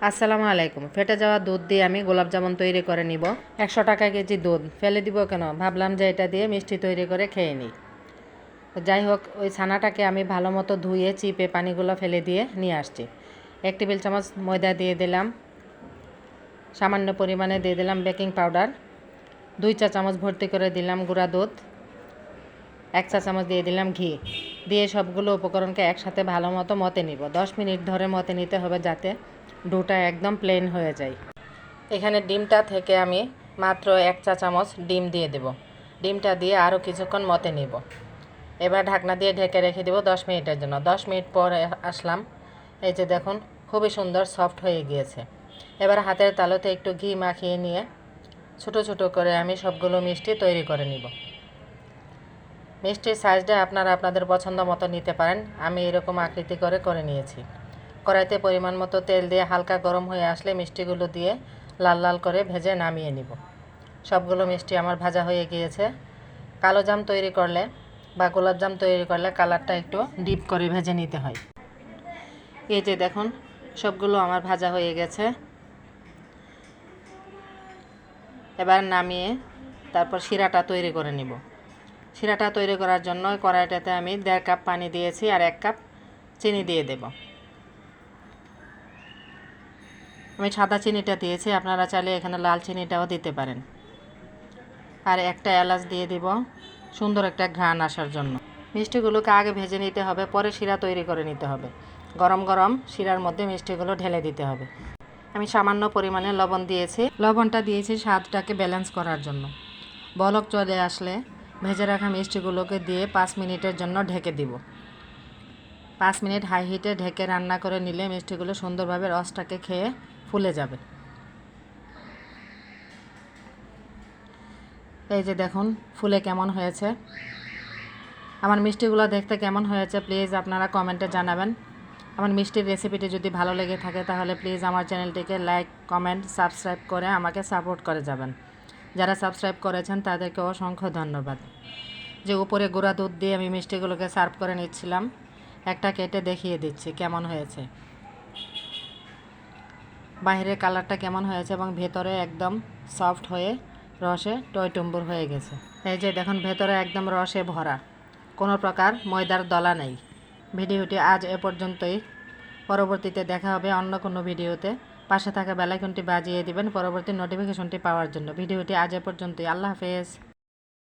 আসসালামু আলাইকুম। ফেটে যাওয়া দুধ দিয়ে আমি গোলাপ জামুন তৈরি করে নিব। 100 টাকা কেজি দুধ ফেলে দিব কেন, ভাবলাম যে এটা দিয়ে মিষ্টি তৈরি করে খেয়ে নিই। তো যাই হোক, ওই ছানাটাকে আমি ভালো মতো ধুয়ে চিপে পানিগুলো ফেলে দিয়ে নিয়ে আসছি। 1 টেবিল চামচ ময়দা দিয়ে দিলাম, সামান্য পরিমাণে দিয়ে দিলাম বেকিং পাউডার, 2 চা চামচ ভর্তি করে দিলাম গুঁড়া দুধ, 1 চা চামচ দিয়ে দিলাম ঘি। দিয়ে সবগুলো উপকরণকে একসাথে ভালো মতো মতে নিব। 10 মিনিট ধরে মতে নিতে হবে যাতে ডোটা একদম প্লেন হয়ে যায়। এখানে ডিমটা থেকে আমি মাত্র 1 চা চামচ ডিম দিয়ে দেব। ডিমটা দিয়ে আরও কিছুক্ষণ মতে নিব। এবার ঢাকনা দিয়ে ঢেকে রেখে দেব 10 মিনিটের জন্য। 10 মিনিট পরে আসলাম, এই যে দেখুন খুবই সুন্দর সফট হয়ে গিয়েছে। এবার হাতের তালুতে একটু ঘি মাখিয়ে নিয়ে ছোট ছোট করে আমি সবগুলো মিষ্টি তৈরি করে নিব। মিষ্টির সাইজটা আপনারা আপনাদের পছন্দ মতো নিতে পারেন। আমি এরকম আকৃতি করে নিয়েছি। কড়াইতে পরিমাণ মতো তেল দিয়ে হালকা গরম হয়ে আসলে মিষ্টিগুলো দিয়ে লাল লাল করে ভেজে নামিয়ে নিব। সবগুলো মিষ্টি আমার ভাজা হয়ে গিয়েছে। কালো জাম তৈরি করলে বা গোলাপ জাম তৈরি করলে কালারটা একটু ডিপ করে ভেজে নিতে হয়। এই যে দেখুন সবগুলো আমার ভাজা হয়ে গেছে। এবার নামিয়ে তারপর শিরাটা তৈরি করে নিব। শিরাটা তৈরি করার জন্য কড়াইটাতে আমি 1.5 কাপ পানি দিয়েছি আর 1 কাপ চিনি দিয়ে দেব। আমি সাদা চিনিটা দিয়েছি, আপনারা চাইলে এখানে লাল চিনিটাও দিতে পারেন। আর একটা এলাচ দিয়ে দিব সুন্দর একটা ঘ্রাণ আসার জন্য। মিষ্টিগুলোকে আগে ভেজে নিতে হবে, পরে শিরা তৈরি করে নিতে হবে। গরম গরম শিরার মধ্যে মিষ্টিগুলো ঢেলে দিতে হবে। আমি সামান্য পরিমাণে লবণ দিয়েছি। লবণটা দিয়েছি স্বাদটাকে ব্যালেন্স করার জন্য। বলক চলে আসলে ভেজে রাখা মিষ্টিগুলোকে দিয়ে 5 মিনিটের জন্য ঢেকে দিব। 5 মিনিট হাই হিটে ঢেকে রান্না করে নিলে মিষ্টিগুলো সুন্দরভাবে রসটাকে খেয়ে ফুলে যাবে। এই যে দেখুন ফুলে কেমন হয়েছে। আমার মিষ্টিগুলো দেখতে কেমন হয়েছে প্লিজ আপনারা কমেন্টে জানাবেন। আমার মিষ্টির রেসিপিটি যদি ভালো লেগে থাকে তাহলে প্লিজ আমার চ্যানেলটিকে লাইক, কমেন্ট, সাবস্ক্রাইব করে আমাকে সাপোর্ট করে যাবেন। যারা সাবস্ক্রাইব করেছেন তাদেরকে অসংখ্য ধন্যবাদ। যে উপরে গুঁড়া দুধ দিয়ে আমি মিষ্টিগুলোকে সার্ভ করে নিচ্ছিলাম, একটা কেটে দেখিয়ে দিচ্ছি কেমন হয়েছে। বাইরের কালারটা কেমন হয়েছে এবং ভেতরে একদম সফট হয়ে রসে টইটুম্বুর হয়ে গেছে। এই যে দেখুন ভেতরে একদম রসে ভরা, কোনো প্রকার ময়দার দলা নেই। ভিডিওটি আজ এ পর্যন্তই। পরবর্তীতে দেখা হবে অন্য কোনো ভিডিওতে। পাশে থাকা বেল আইকনটি বাজিয়ে দিবেন পরবর্তী নোটিফিকেশনটি পাওয়ার জন্য। ভিডিওটি আজ এ পর্যন্তই। আল্লাহ হাফেজ।